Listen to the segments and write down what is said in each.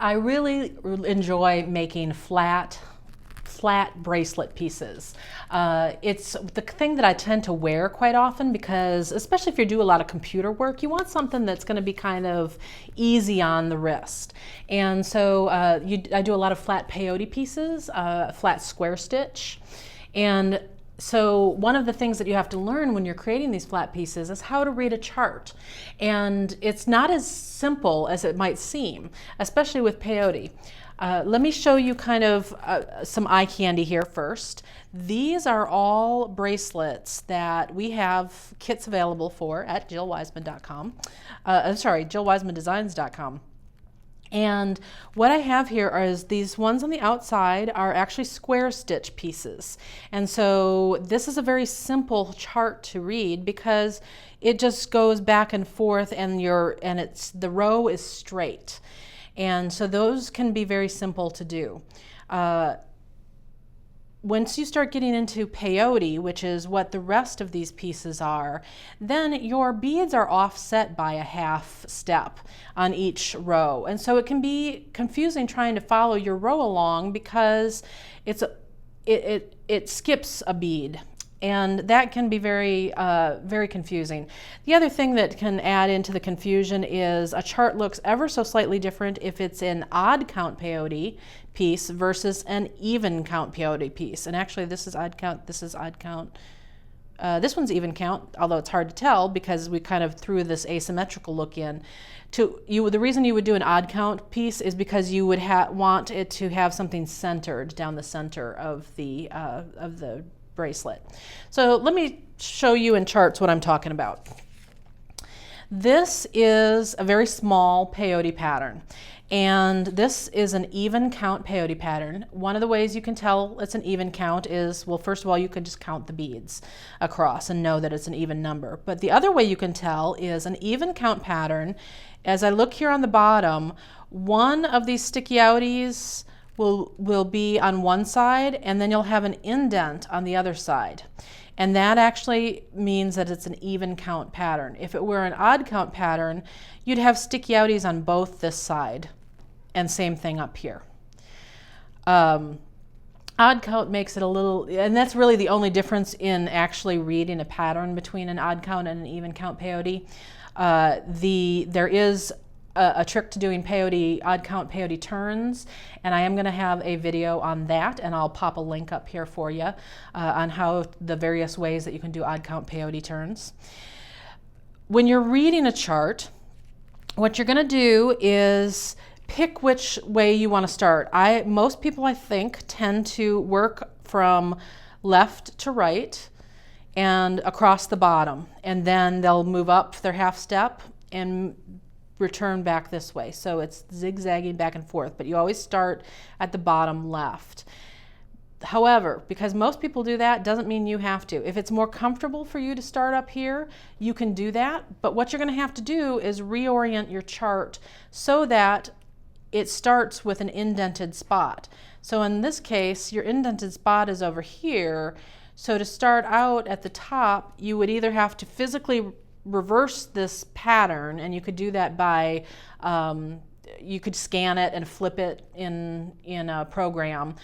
I really enjoy making flat bracelet pieces. It's the thing that I tend to wear quite often because, especially if you do a lot of computer work, you want something that's going to be kind of easy on the wrist. And so I do a lot of flat peyote pieces, flat square stitch. And so one of the things that you have to learn when you're creating these flat pieces is how to read a chart. And it's not as simple as it might seem, especially with peyote. Let me show you kind of some eye candy here first. These are all bracelets that we have kits available for at JillWiseman.com. JillWisemanDesigns.com. And what I have here is these ones on the outside are actually square stitch pieces. And so this is a very simple chart to read because it just goes back and forth and the row is straight. And so those can be very simple to do. Once you start getting into peyote, which is what the rest of these pieces are, then your beads are offset by a half step on each row. And so it can be confusing trying to follow your row along because it skips a bead. And that can be very, very confusing. The other thing that can add into the confusion is a chart looks ever so slightly different if it's an odd count peyote piece versus an even count peyote piece. And actually this is odd count, this is odd count. This one's even count, although it's hard to tell because we kind of threw this asymmetrical look in. The reason you would do an odd count piece is because you would want it to have something centered down the center of the bracelet. So let me show you in charts what I'm talking about. This is a very small peyote pattern, and this is an even count peyote pattern. One of the ways you can tell it's an even count is, well, first of all, you can just count the beads across and know that it's an even number. But the other way you can tell is an even count pattern. As I look here on the bottom, one of these sticky outies will be on one side, and then you'll have an indent on the other side. And that actually means that it's an even count pattern. If it were an odd count pattern, you'd have sticky outies on both this side, and same thing up here. Odd count makes it a little, and that's really the only difference in actually reading a pattern between an odd count and an even count peyote. There is a trick to doing peyote, odd count peyote turns, and I am going to have a video on that, and I'll pop a link up here for you on how the various ways that you can do odd count peyote turns. When you're reading a chart, what you're going to do is pick which way you want to start. Most people, I think, tend to work from left to right and across the bottom, and then they'll move up their half step and return back this way. So it's zigzagging back and forth, but you always start at the bottom left. However, because most people do that, doesn't mean you have to. If it's more comfortable for you to start up here, you can do that. But what you're going to have to do is reorient your chart so that it starts with an indented spot. So in this case, your indented spot is over here. So to start out at the top, you would either have to physically reverse this pattern, and you could do that by you could scan it and flip it in a program,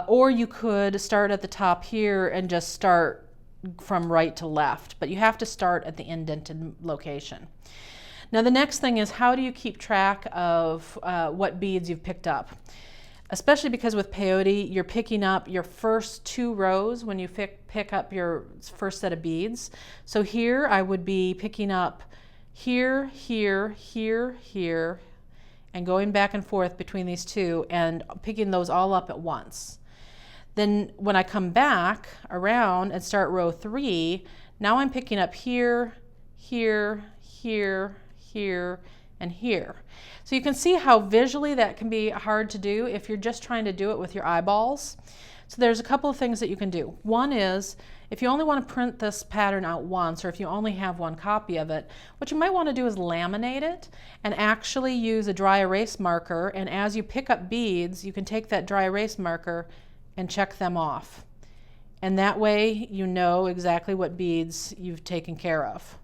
or you could start at the top here and just start from right to left, but you have to start at the indented location. Now the next thing is, how do you keep track of what beads you've picked up? Especially because with peyote, you're picking up your first 2 rows when you pick up your first set of beads. So here I would be picking up here, here, here, here, and going back and forth between these 2 and picking those all up at once. Then when I come back around and start row 3, now I'm picking up here, here, here, here, and here. So you can see how visually that can be hard to do if you're just trying to do it with your eyeballs. So there's a couple of things that you can do. One is, if you only want to print this pattern out once, or if you only have one copy of it, what you might want to do is laminate it and actually use a dry erase marker, and as you pick up beads, you can take that dry erase marker and check them off. And that way you know exactly what beads you've taken care of.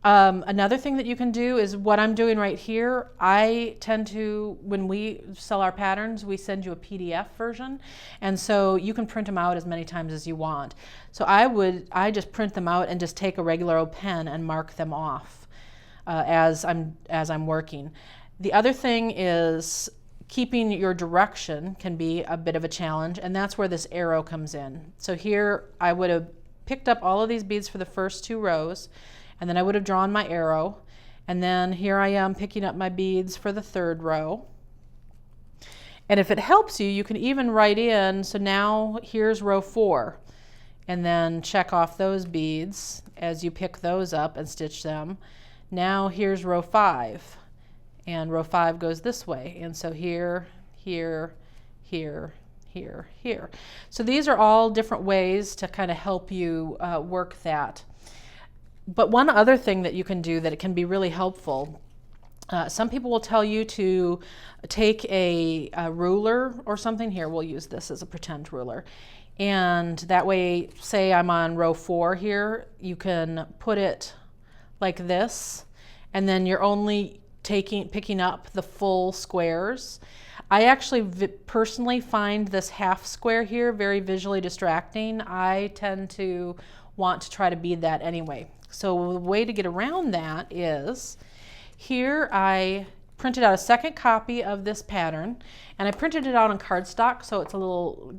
Another thing that you can do is what I'm doing right here. I tend to, when we sell our patterns, we send you a PDF version. And so you can print them out as many times as you want. So I just print them out and just take a regular old pen and mark them off as I'm working. The other thing is keeping your direction can be a bit of a challenge, and that's where this arrow comes in. So here I would have picked up all of these beads for the first 2 rows, and then I would have drawn my arrow, and then here I am picking up my beads for the 3rd row. And if it helps you, you can even write in, so now here's row 4, and then check off those beads as you pick those up and stitch them. Now here's row 5, and row 5 goes this way, and so here, here, here, here, here. So these are all different ways to kind of help you work that. But one other thing that you can do that it can be really helpful, some people will tell you to take a ruler or something. Here, we'll use this as a pretend ruler. And that way, say I'm on row 4 here, you can put it like this, and then you're only picking up the full squares. I actually personally find this half square here very visually distracting. I tend to want to try to bead that anyway. So the way to get around that is, here I printed out a second copy of this pattern, and I printed it out on cardstock, so it's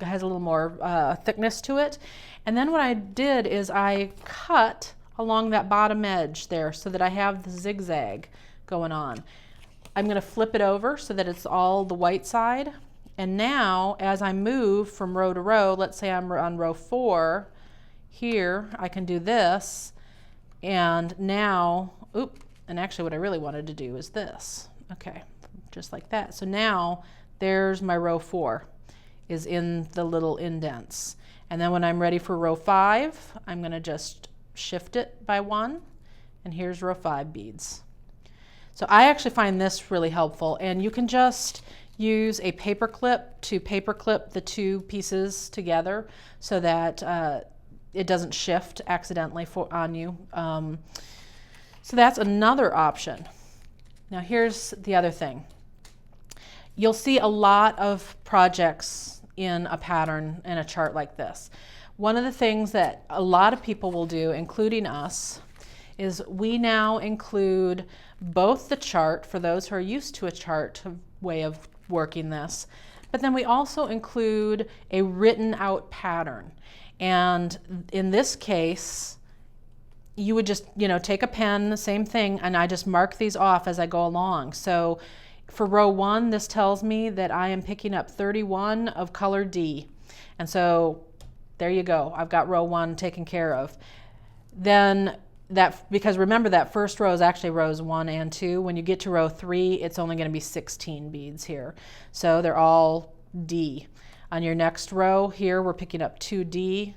has a little more thickness to it. And then what I did is I cut along that bottom edge there so that I have the zigzag going on. I'm going to flip it over so that it's all the white side. And now as I move from row to row, let's say I'm on row 4, here I can do this. And now, and actually what I really wanted to do is this. Okay, just like that. So now there's my row 4 is in the little indents. And then when I'm ready for row 5, I'm going to just shift it by 1, and here's row 5 beads. So I actually find this really helpful, and you can just use a paper clip to paper clip the 2 pieces together so that it doesn't shift accidentally on you. So that's another option. Now here's the other thing. You'll see a lot of projects in a pattern in a chart like this. One of the things that a lot of people will do, including us, is we now include both the chart for those who are used to a chart way of working this, but then we also include a written out pattern. And in this case, you would just, take a pen, the same thing, and I just mark these off as I go along. So for row 1, this tells me that I am picking up 31 of color D. And so there you go. I've got row 1 taken care of. Then because remember that first row is actually rows 1 and 2. When you get to row 3, it's only going to be 16 beads here. So they're all D. On your next row here, we're picking up 2D,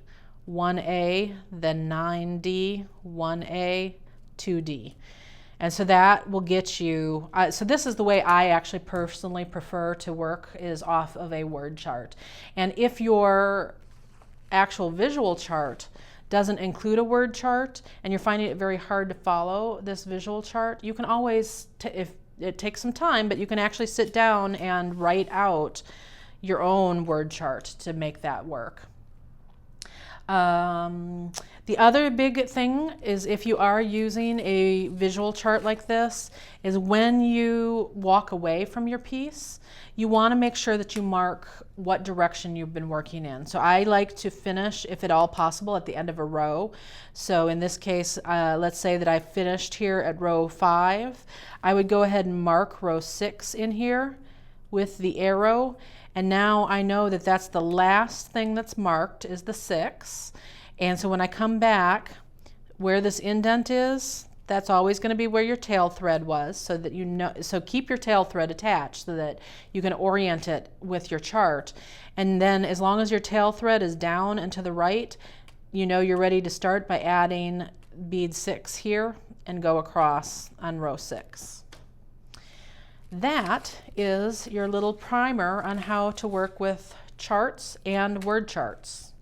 1A, then 9D, 1A, 2D. And so that will get you, so this is the way I actually personally prefer to work, is off of a word chart. And if your actual visual chart doesn't include a word chart and you're finding it very hard to follow this visual chart, you can always, if it takes some time, but you can actually sit down and write out your own word chart to make that work. The other big thing is, if you are using a visual chart like this, is when you walk away from your piece, you want to make sure that you mark what direction you've been working in. So I like to finish, if at all possible, at the end of a row. So in this case, let's say that I finished here at row 5. I would go ahead and mark row 6 in here with the arrow. And now I know that that's the last thing that's marked, is the 6. And so when I come back, where this indent is, that's always going to be where your tail thread was, so that you know. So keep your tail thread attached so that you can orient it with your chart. And then as long as your tail thread is down and to the right, you know you're ready to start by adding bead 6 here and go across on row 6. That is your little primer on how to work with charts and word charts.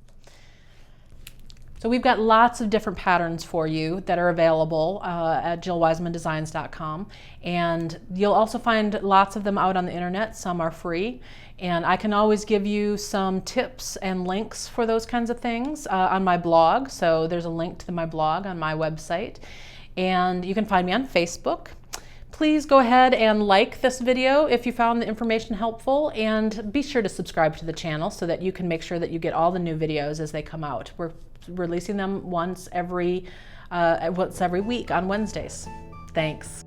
So we've got lots of different patterns for you that are available at jillwisemandesigns.com, and you'll also find lots of them out on the internet. Some are free, and I can always give you some tips and links for those kinds of things on my blog. So there's a link to my blog on my website, and you can find me on Facebook. Please go ahead and like this video if you found the information helpful, and be sure to subscribe to the channel so that you can make sure that you get all the new videos as they come out. We're releasing them once every week on Wednesdays. Thanks.